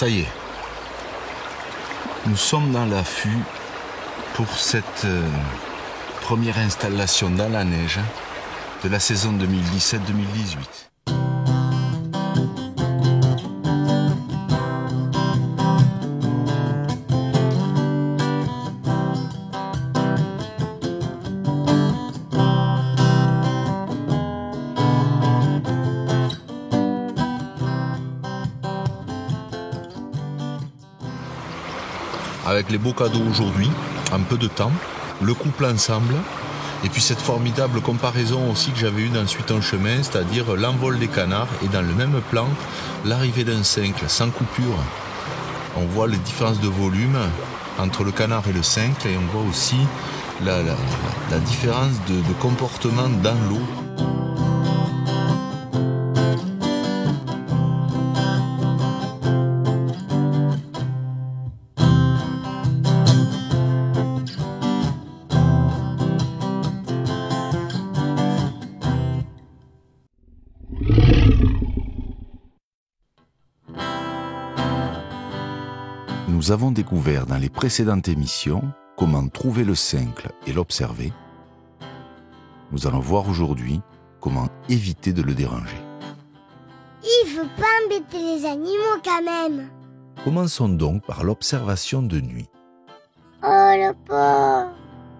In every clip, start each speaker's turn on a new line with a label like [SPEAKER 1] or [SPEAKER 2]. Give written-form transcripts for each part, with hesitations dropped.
[SPEAKER 1] Ça y est, nous sommes dans l'affût pour cette première installation dans la neige de la saison 2017-2018. Avec les beaux cadeaux aujourd'hui, en peu de temps, le couple ensemble, et puis cette formidable comparaison aussi que j'avais eue dans Suite en chemin, c'est-à-dire l'envol des canards, et dans le même plan, l'arrivée d'un cincle, sans coupure. On voit les différences de volume entre le canard et le cincle, et on voit aussi la différence de comportement dans l'eau. Nous avons découvert dans les précédentes émissions comment trouver le cincle et l'observer. Nous allons voir aujourd'hui comment éviter de le déranger.
[SPEAKER 2] Il veut pas embêter les animaux quand même.
[SPEAKER 1] Commençons donc par l'observation de nuit.
[SPEAKER 2] Oh le pauvre.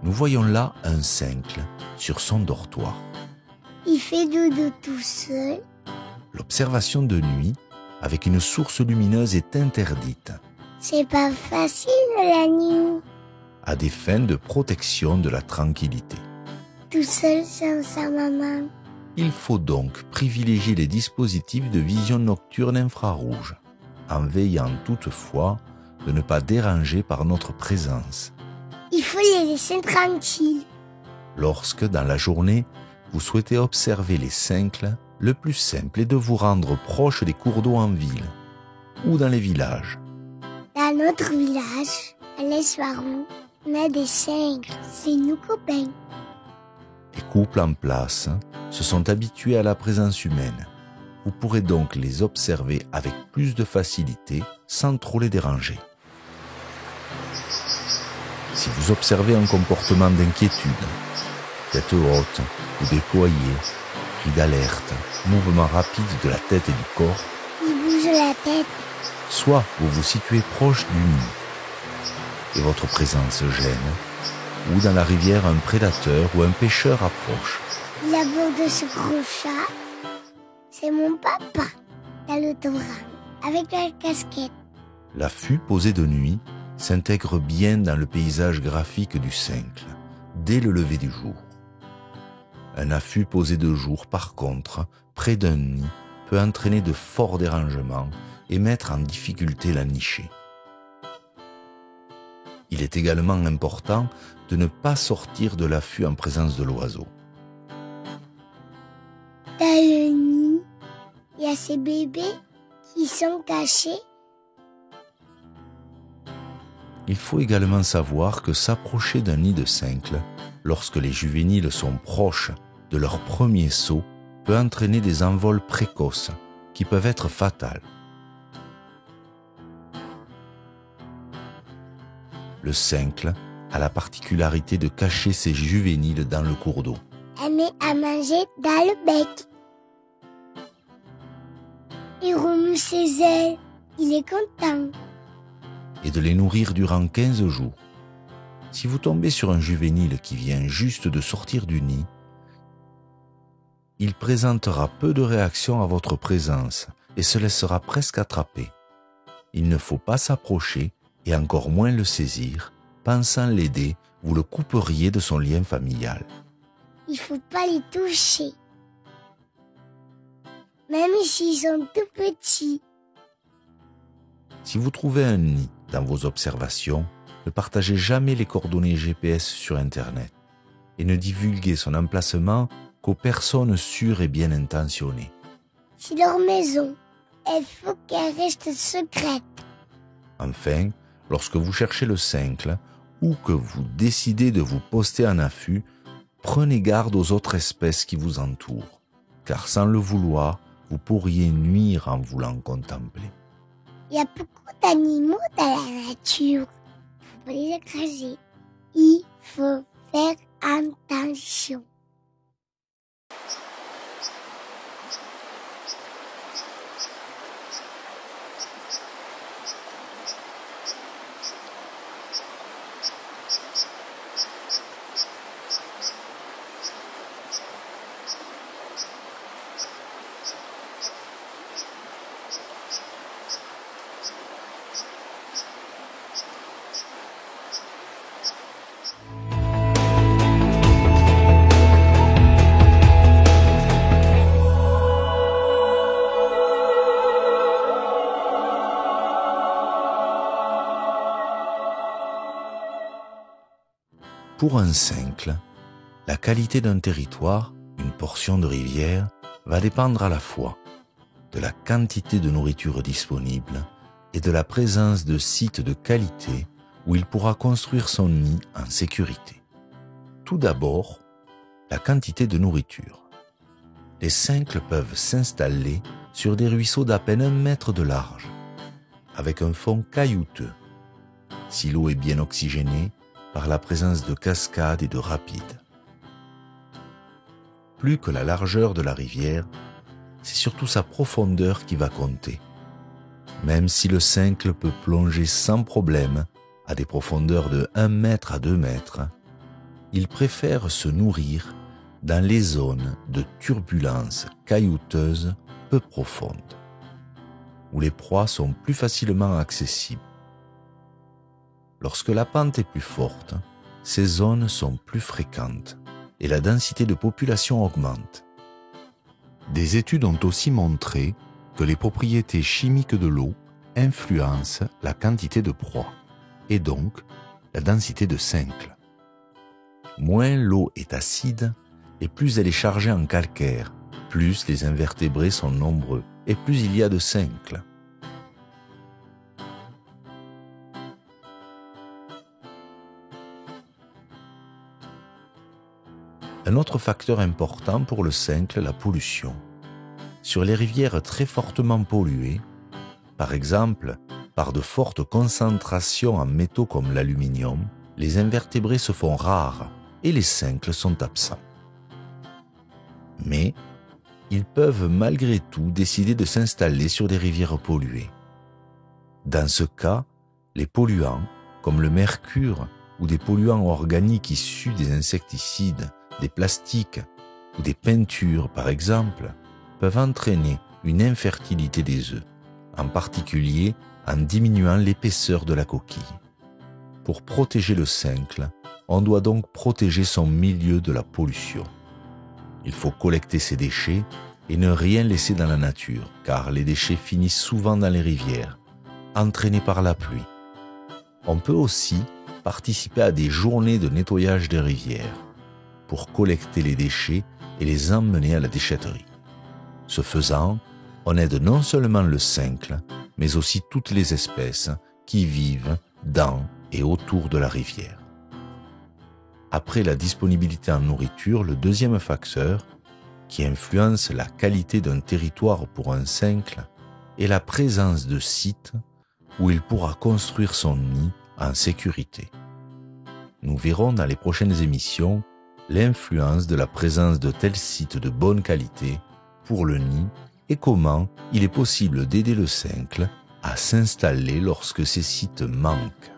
[SPEAKER 1] Nous voyons là un cincle sur son dortoir.
[SPEAKER 2] Il fait dodo tout seul.
[SPEAKER 1] L'observation de nuit avec une source lumineuse est interdite.
[SPEAKER 2] C'est pas facile la nuit.
[SPEAKER 1] À des fins de protection de la tranquillité.
[SPEAKER 2] Tout seul sans sa maman.
[SPEAKER 1] Il faut donc privilégier les dispositifs de vision nocturne infrarouge, en veillant toutefois de ne pas déranger par notre présence.
[SPEAKER 2] Il faut les laisser tranquilles.
[SPEAKER 1] Lorsque, dans la journée, vous souhaitez observer les cincles, le plus simple est de vous rendre proche des cours d'eau en ville ou dans les villages.
[SPEAKER 2] Dans notre village, à l'Esvarou, on a des cincles, c'est nos copains.
[SPEAKER 1] Les couples en place se sont habitués à la présence humaine. Vous pourrez donc les observer avec plus de facilité sans trop les déranger. Si vous observez un comportement d'inquiétude, tête haute ou déployée, cri d'alerte, mouvement rapide de la tête et du corps,
[SPEAKER 2] Il bouge la tête.
[SPEAKER 1] soit vous vous situez proche du nid et votre présence gêne, ou dans la rivière un prédateur ou un pêcheur approche.
[SPEAKER 2] Il aborde ce gros chat. C'est mon papa, dans le toboggan, avec la casquette.
[SPEAKER 1] L'affût posé de nuit s'intègre bien dans le paysage graphique du cincle, dès le lever du jour. Un affût posé de jour, par contre, près d'un nid, peut entraîner de forts dérangements et mettre en difficulté la nichée. Il est également important de ne pas sortir de l'affût en présence de l'oiseau.
[SPEAKER 2] Dans le nid, il y a ces bébés qui sont cachés.
[SPEAKER 1] Il faut également savoir que s'approcher d'un nid de cincle, lorsque les juvéniles sont proches de leur premier saut, peut entraîner des envols précoces qui peuvent être fatals. Le cincle a la particularité de cacher ses juvéniles dans le cours d'eau.
[SPEAKER 2] Elle met à manger dans le bec. Il remue ses ailes. Il est content.
[SPEAKER 1] Et de les nourrir durant 15 jours. Si vous tombez sur un juvénile qui vient juste de sortir du nid, il présentera peu de réaction à votre présence et se laissera presque attraper. Il ne faut pas s'approcher et encore moins le saisir. Pensant l'aider, vous le couperiez de son lien familial.
[SPEAKER 2] Il faut pas les toucher. Même s'ils sont tout petits.
[SPEAKER 1] Si vous trouvez un nid dans vos observations, ne partagez jamais les coordonnées GPS sur Internet et ne divulguez son emplacement qu'aux personnes sûres et bien intentionnées.
[SPEAKER 2] C'est leur maison. Il faut qu'elle reste secrète.
[SPEAKER 1] Enfin, lorsque vous cherchez le cincle ou que vous décidez de vous poster en affût, prenez garde aux autres espèces qui vous entourent, car sans le vouloir, vous pourriez nuire en voulant contempler.
[SPEAKER 2] Il y a beaucoup d'animaux dans la nature. Il faut pas les écraser. Il faut faire attention.
[SPEAKER 3] Pour un cincle, la qualité d'un territoire, une portion de rivière, va dépendre à la fois de la quantité de nourriture disponible et de la présence de sites de qualité où il pourra construire son nid en sécurité. Tout d'abord, la quantité de nourriture. Les cincles peuvent s'installer sur des ruisseaux d'à peine 1 mètre de large, avec un fond caillouteux. Si l'eau est bien oxygénée, par la présence de cascades et de rapides. Plus que la largeur de la rivière, c'est surtout sa profondeur qui va compter. Même si le cincle peut plonger sans problème à des profondeurs de 1 mètre à 2 mètres, il préfère se nourrir dans les zones de turbulence caillouteuse peu profondes, où les proies sont plus facilement accessibles. Lorsque la pente est plus forte, ces zones sont plus fréquentes et la densité de population augmente. Des études ont aussi montré que les propriétés chimiques de l'eau influencent la quantité de proies et donc la densité de cincles. Moins l'eau est acide et plus elle est chargée en calcaire, plus les invertébrés sont nombreux et plus il y a de cincles. Un autre facteur important pour le cincle, la pollution. Sur les rivières très fortement polluées, par exemple par de fortes concentrations en métaux comme l'aluminium, les invertébrés se font rares et les cincles sont absents. Mais ils peuvent malgré tout décider de s'installer sur des rivières polluées. Dans ce cas, les polluants, comme le mercure ou des polluants organiques issus des insecticides, des plastiques ou des peintures par exemple, peuvent entraîner une infertilité des œufs, en particulier en diminuant l'épaisseur de la coquille. Pour protéger le cincle, on doit donc protéger son milieu de la pollution. Il faut collecter ses déchets et ne rien laisser dans la nature, car les déchets finissent souvent dans les rivières, entraînés par la pluie. On peut aussi participer à des journées de nettoyage des rivières, pour collecter les déchets et les emmener à la déchetterie. Ce faisant, on aide non seulement le cincle, mais aussi toutes les espèces qui vivent dans et autour de la rivière. Après la disponibilité en nourriture, le deuxième facteur qui influence la qualité d'un territoire pour un cincle est la présence de sites où il pourra construire son nid en sécurité. Nous verrons dans les prochaines émissions l'influence de la présence de tels sites de bonne qualité pour le nid et comment il est possible d'aider le cincle à s'installer lorsque ces sites manquent.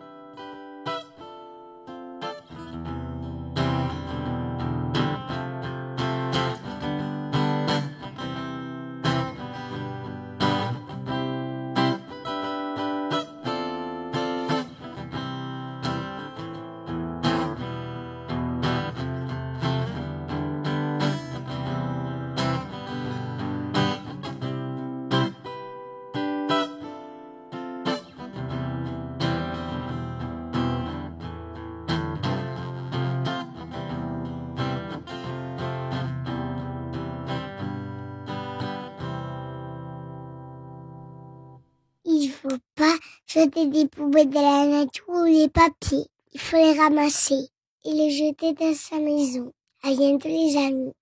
[SPEAKER 2] Il faut pas jeter des poubelles dans la nature ou les papiers. Il faut les ramasser et les jeter dans sa maison. À bientôt les amis.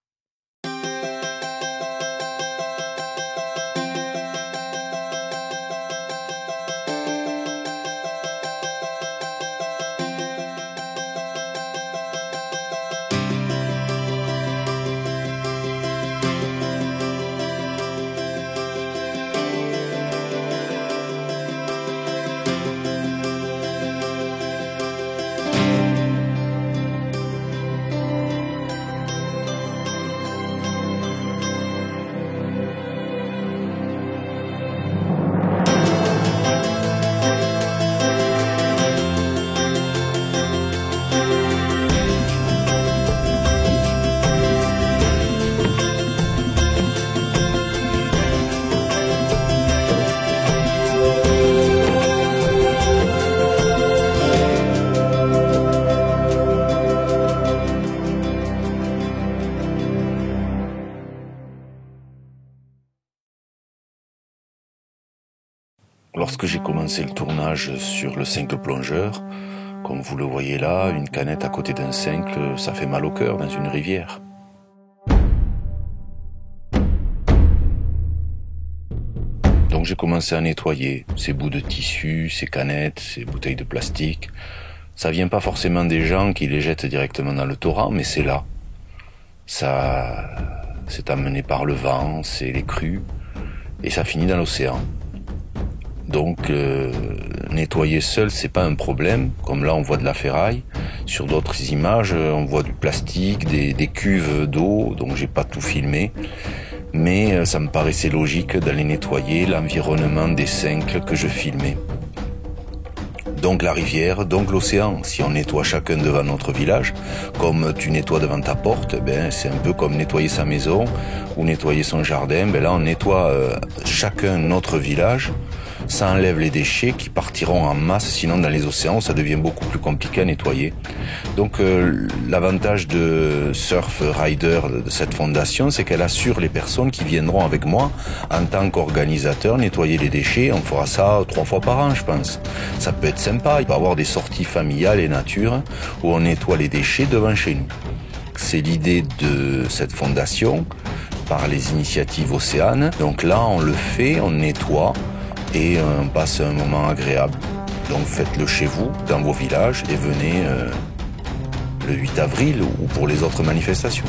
[SPEAKER 3] Lorsque j'ai commencé le tournage sur le cincle plongeur, comme vous le voyez là, une canette à côté d'un cincle, ça fait mal au cœur dans une rivière. Donc j'ai commencé à nettoyer ces bouts de tissu, ces canettes, ces bouteilles de plastique. Ça vient pas forcément des gens qui les jettent directement dans le torrent, mais c'est là. Ça, c'est amené par le vent, c'est les crues, et ça finit dans l'océan. Donc nettoyer seul, c'est pas un problème. Comme là, on voit de la ferraille. Sur d'autres images, on voit du plastique, des cuves d'eau. Donc j'ai pas tout filmé, mais ça me paraissait logique d'aller nettoyer l'environnement des cincles que je filmais. Donc la rivière, donc l'océan. Si on nettoie chacun devant notre village, comme tu nettoies devant ta porte, c'est un peu comme nettoyer sa maison ou nettoyer son jardin. Là, on nettoie chacun notre village. Ça enlève les déchets qui partiront en masse, sinon dans les océans, ça devient beaucoup plus compliqué à nettoyer. Donc l'avantage de Surf Rider de cette fondation, c'est qu'elle assure les personnes qui viendront avec moi en tant qu'organisateur nettoyer les déchets. On fera ça 3 fois par an, je pense. Ça peut être sympa, il peut y avoir des sorties familiales et nature où on nettoie les déchets devant chez nous. C'est l'idée de cette fondation par les initiatives Océane. Donc là, on le fait, on nettoie et on passe un moment agréable. Donc faites-le chez vous, dans vos villages, et venez le 8 avril ou pour les autres manifestations.